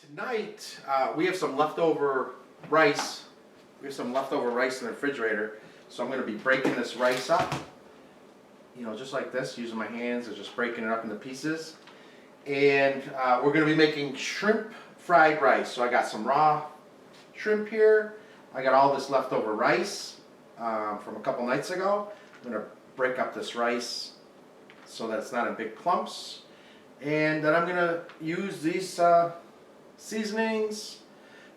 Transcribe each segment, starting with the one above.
Tonight, we have some leftover rice. We have some leftover rice in the refrigerator. So I'm going to be breaking this rice up, you know, just like this, using my hands and just breaking it up into pieces. And we're going to be making shrimp fried rice. So I got some raw shrimp here. I got all this leftover rice from a couple nights ago. I'm going to break up this rice so that it's not in big clumps. And then I'm going to use these seasonings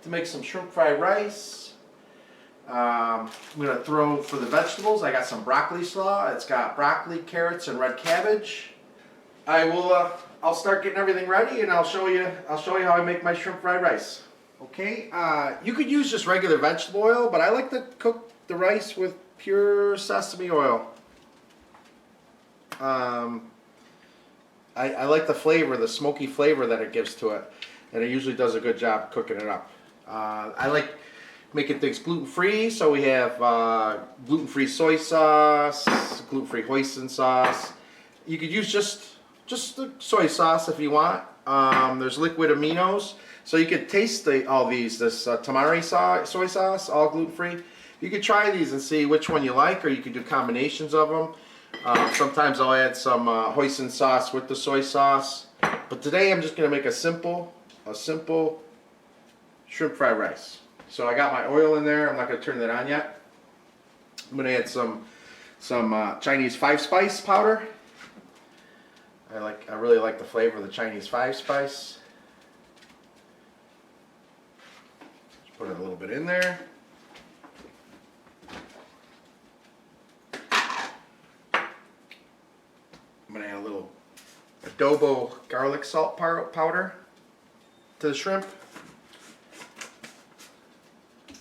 to make some shrimp fried rice. I'm going to throw for the vegetables. I got some broccoli slaw. It's got broccoli, carrots, and red cabbage. I'll start getting everything ready, and I'll show you how I make my shrimp fried rice. Okay, you could use just regular vegetable oil, but I like to cook the rice with pure sesame oil. I like the flavor, the smoky flavor that it gives to it, and it usually does a good job cooking it up. I like making things gluten-free, so we have gluten-free soy sauce, gluten-free hoisin sauce. You could use just the soy sauce if you want. There's liquid aminos, so you could taste all these. This tamari soy sauce, all gluten-free. You could try these and see which one you like, or you could do combinations of them. Sometimes I'll add some hoisin sauce with the soy sauce. But today I'm just going to make a simple shrimp fried rice. So I got my oil in there. I'm not going to turn that on yet. I'm going to add some Chinese 5-spice powder. I really like the flavor of the Chinese 5-spice. Just put it a little bit in there. I'm going to add a little adobo garlic salt powder to the shrimp.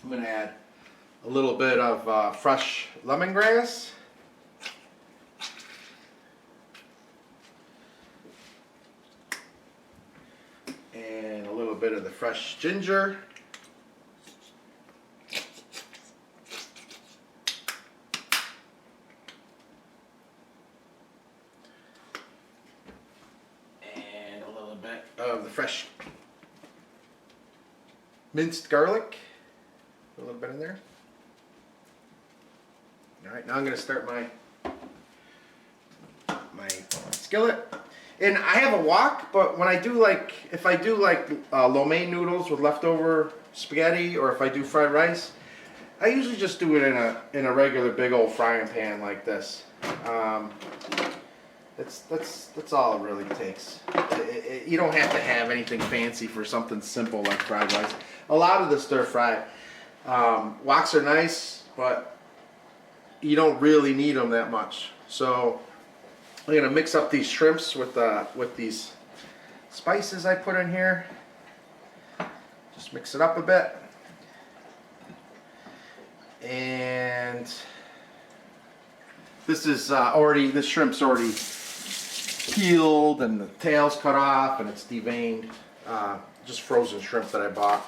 I'm going to add a little bit of fresh lemongrass. And a little bit of the fresh ginger. And a little bit of the fresh minced garlic. A little bit in there. Alright, now I'm going to start my skillet. And I have a wok, but when if I do lo mein noodles with leftover spaghetti, or if I do fried rice, I usually just do it in a regular big old frying pan like this. That's all it really takes. You don't have to have anything fancy for something simple like fried rice. A lot of the stir fry woks are nice, but you don't really need them that much. So I'm going to mix up these shrimps with these spices I put in here. Just mix it up a bit. And this shrimp's already peeled and the tail's cut off and it's deveined. Just frozen shrimp that I bought.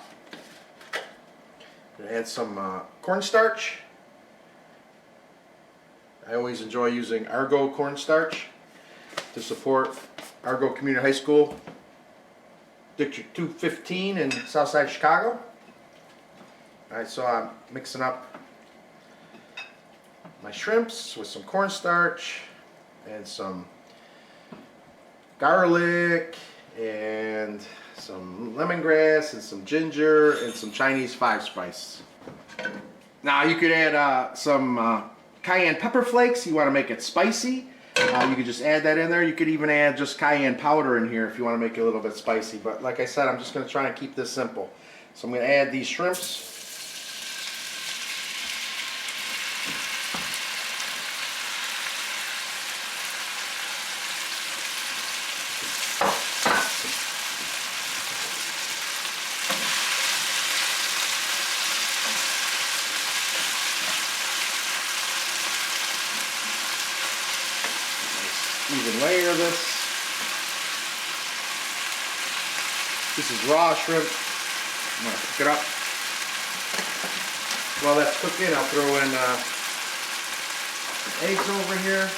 I'm going to add some cornstarch. I always enjoy using Argo cornstarch to support Argo Community High School, District 215 in Southside Chicago. Alright, so I'm mixing up my shrimps with some cornstarch and some garlic and some lemongrass and some ginger and some Chinese 5-spice. Now you could add some cayenne pepper flakes. You want to make it spicy. You could just add that in there. You could even add just cayenne powder in here if you want to make it a little bit spicy. But like I said, I'm just going to try and keep this simple. So I'm going to add these shrimps. Even layer of this. This is raw shrimp. I'm going to cook it up. While that's cooking, I'll throw in some eggs over here.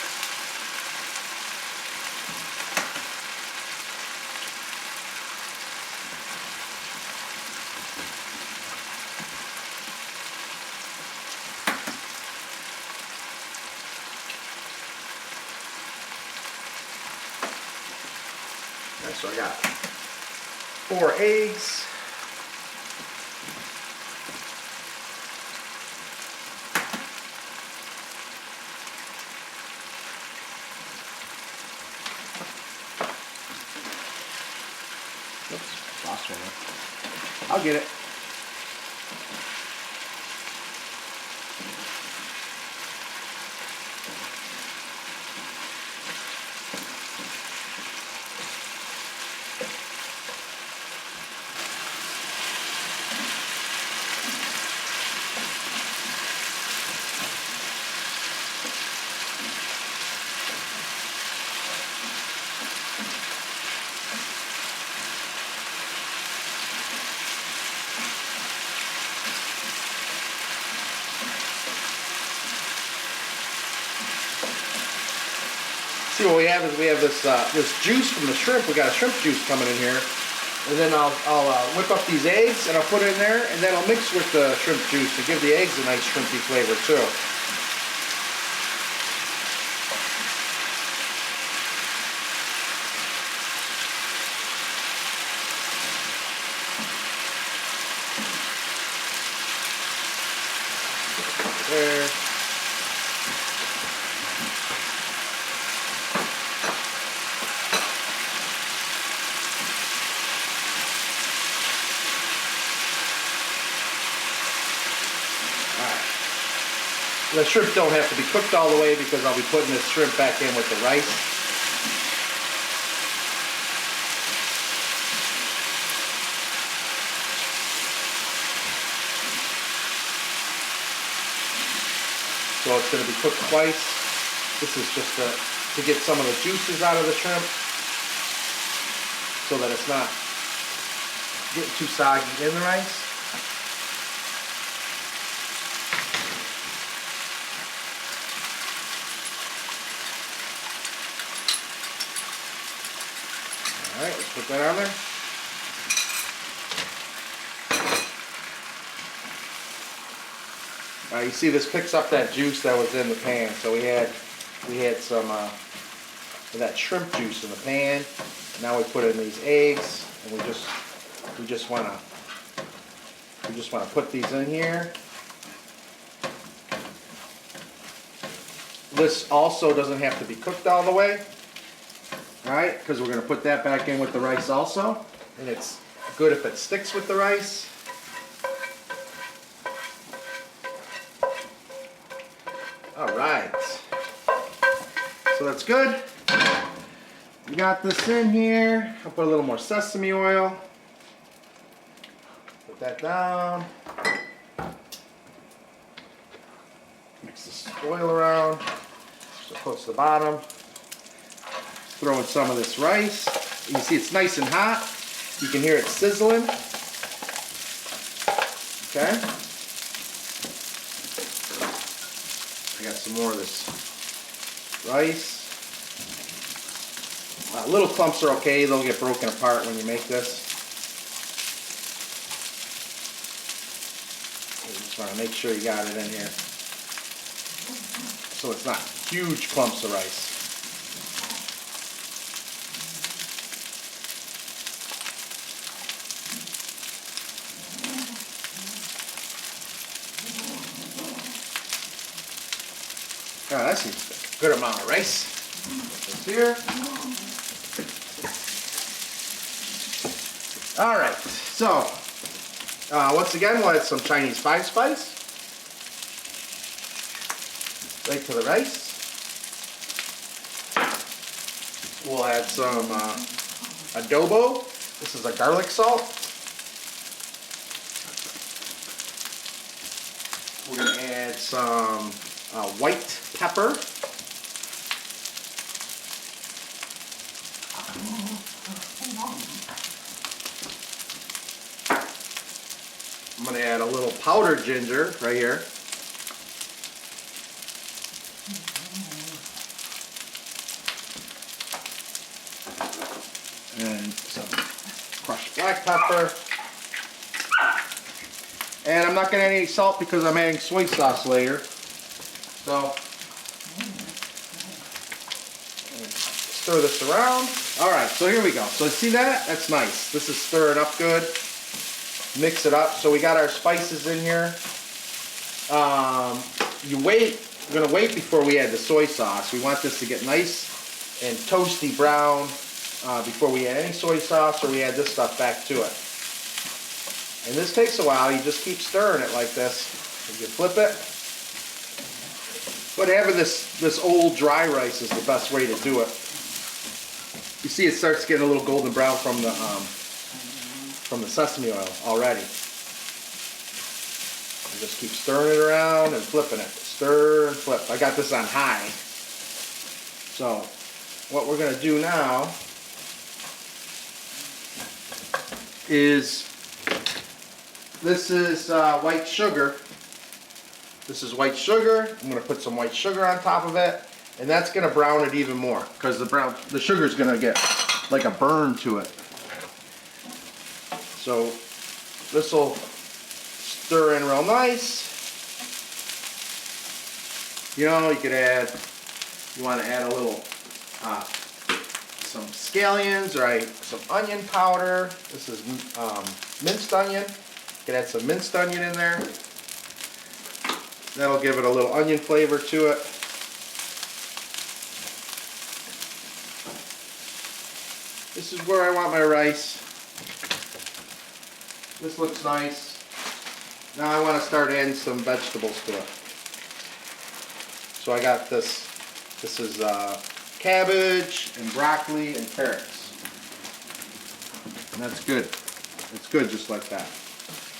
Okay, so I got 4 eggs. Oops, lost one. I'll get it. See, what we have is we have this juice from the shrimp. We got a shrimp juice coming in here, and then I'll whip up these eggs and I'll put it in there, and then I'll mix with the shrimp juice to give the eggs a nice shrimpy flavor too. There. The shrimp don't have to be cooked all the way because I'll be putting this shrimp back in with the rice. So it's going to be cooked twice. This is just to get some of the juices out of the shrimp so that it's not getting too soggy in the rice. Alright, let's put that on there. You see this picks up that juice that was in the pan. So we had some of that shrimp juice in the pan. Now we put in these eggs, and we just want to put these in here. This also doesn't have to be cooked all the way. Alright, because we're going to put that back in with the rice also. And it's good if it sticks with the rice. Alright. So that's good. We got this in here. I'll put a little more sesame oil. Put that down. Mix this oil around so it coats the bottom. Throw in some of this rice. You see it's nice and hot. You can hear it sizzling. Okay. I got some more of this rice. Little clumps are okay. They'll get broken apart when you make this. You just want to make sure you got it in here. So it's not huge clumps of rice. That seems like a good amount of rice. Put this here. Alright, so once again we'll add some Chinese 5 spice right to the rice. We'll add some adobo. This is a garlic salt. We're going to add some white pepper. I'm going to add a little powdered ginger right here. And some crushed black pepper. And I'm not going to add any salt because I'm adding soy sauce later. So, stir stir this around. All right, so here we go. So see that? That's nice. This is stirring up good. Mix it up. So we got our spices in here. We're gonna wait before we add the soy sauce. We want this to get nice and toasty brown before we add any soy sauce or we add this stuff back to it. And this takes a while. You just keep stirring it like this. You flip it. But having this old dry rice is the best way to do it. You see it starts getting a little golden brown from the sesame oil already. You just keep stirring it around and flipping it. Stir and flip. I got this on high. So what we're going to do now is, this is white sugar. This is white sugar. I'm going to put some white sugar on top of it, and that's going to brown it even more because the sugar is going to get like a burn to it. So this will stir in real nice. You know, you could add, you want to add a little some scallions or some onion powder. This is minced onion. You could add some minced onion in there. That'll give it a little onion flavor to it. This is where I want my rice. This looks nice. Now I want to start adding some vegetables to it. So I got this. This is cabbage and broccoli and carrots. And that's good. It's good just like that.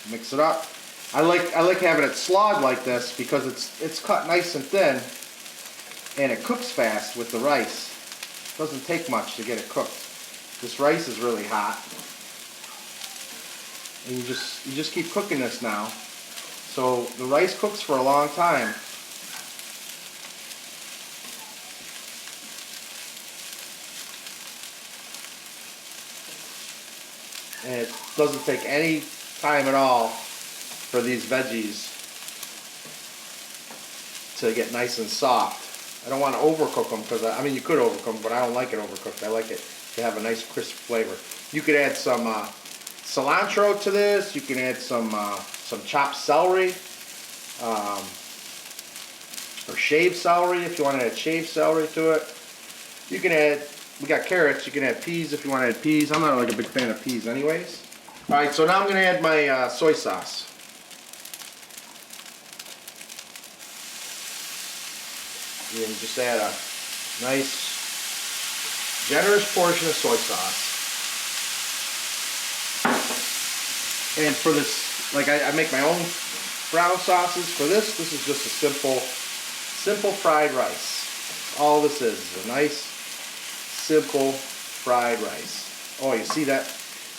Mix it up. I like having it slawed like this because it's cut nice and thin and it cooks fast with the rice. It doesn't take much to get it cooked. This rice is really hot. And you just keep cooking this now. So the rice cooks for a long time. And it doesn't take any time at all for these veggies to get nice and soft. I don't want to overcook them because, I mean, you could overcook them, but I don't like it overcooked. I like it to have a nice crisp flavor. You could add some cilantro to this. You can add some chopped celery or shaved celery if you want to add shaved celery to it. You can add, we got carrots. You can add peas if you want to add peas. I'm not like a big fan of peas anyways. All right, so now I'm going to add my soy sauce. And just add a nice, generous portion of soy sauce. And for this, like I make my own brown sauces. For this is just a simple fried rice. All this is a nice, simple fried rice. Oh, you see that?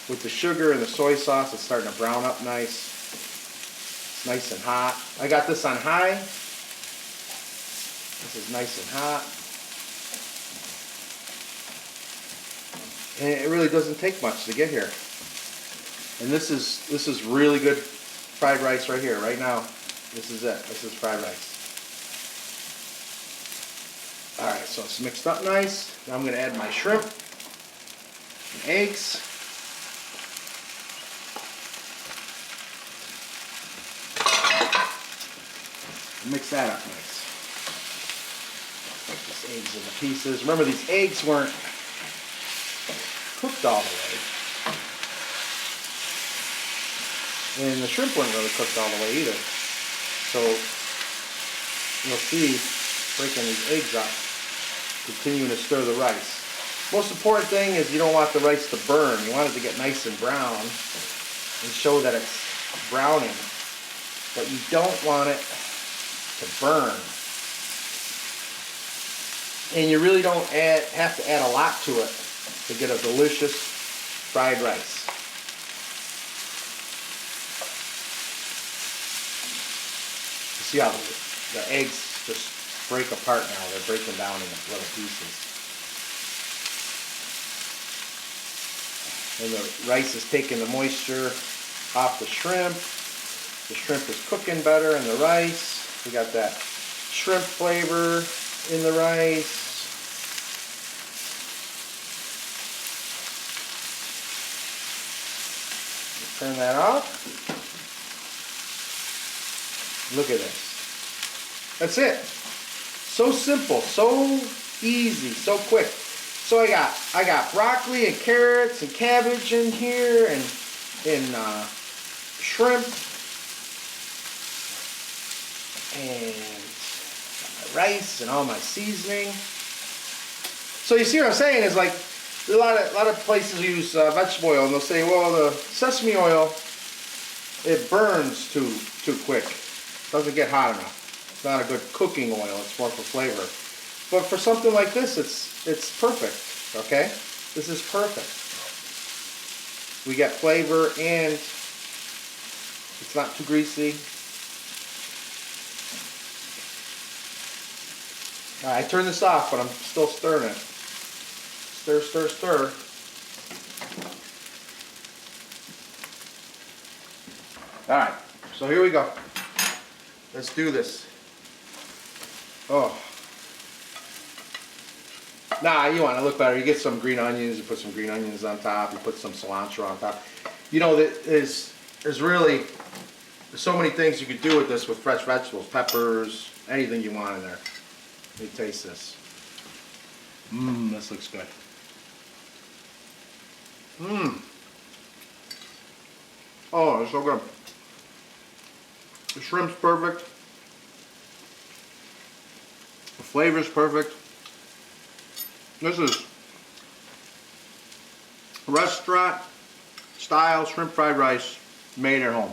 With the sugar and the soy sauce, it's starting to brown up nice. It's nice and hot. I got this on high. This is nice and hot. And it really doesn't take much to get here. And this is really good fried rice right here, right now. This is it. This is fried rice. Alright, so it's mixed up nice. Now I'm going to add my shrimp and eggs. Mix that up nice. Put these eggs into pieces. Remember, these eggs weren't cooked all the way. And the shrimp weren't really cooked all the way either. So you'll see, breaking these eggs up, continuing to stir the rice. Most important thing is you don't want the rice to burn. You want it to get nice and brown and show that it's browning. But you don't want it to burn. And you really don't have to add a lot to it to get a delicious fried rice. You see how the eggs just break apart now. They're breaking down into little pieces. And the rice is taking the moisture off the shrimp. The shrimp is cooking better in the rice. We got that shrimp flavor in the rice. Turn that off. Look at this. That's it. So simple, so easy, so quick. So I got broccoli and carrots and cabbage in here and shrimp and my rice and all my seasoning. So you see what I'm saying is like a lot of places use vegetable oil and they'll say, well, the sesame oil, it burns too quick. It doesn't get hot enough. It's not a good cooking oil. It's more for flavor. But for something like this, it's perfect. Okay, this is perfect. We get flavor and it's not too greasy. All right, I turned this off, but I'm still stirring it. Stir, stir, stir. All right, so here we go. Let's do this. Oh. Nah, you want to look better. You get some green onions, you put some green onions on top, you put some cilantro on top. You know, there's so many things you could do with this with fresh vegetables, peppers, anything you want in there. Let me taste this. This looks good. Oh, it's so good. The shrimp's perfect. The flavor's perfect. This is restaurant style shrimp fried rice made at home.